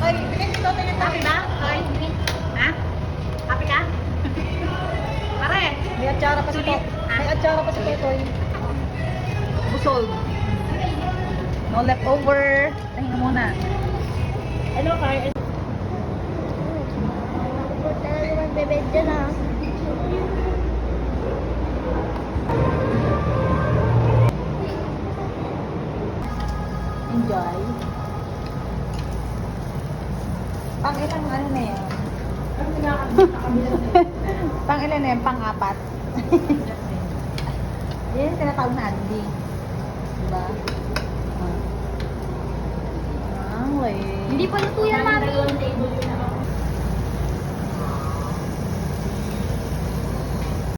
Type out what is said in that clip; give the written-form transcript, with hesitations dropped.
Ay, bigyan si Toto yung happy ba? Ay, ha? Happy ka? Pare. May atsara pa si Toto. May atsara pa si Toto. Busog. No leftover. Tahinga muna. Hello, Kai. Talaga magbebedya na. Enjoy. Pang ilang ano na yan? Pang ilan na yan? Pang-apat. Yan yung tinatawag na Andy. Diba? Ah, wait. Hindi pa luto yan, mami.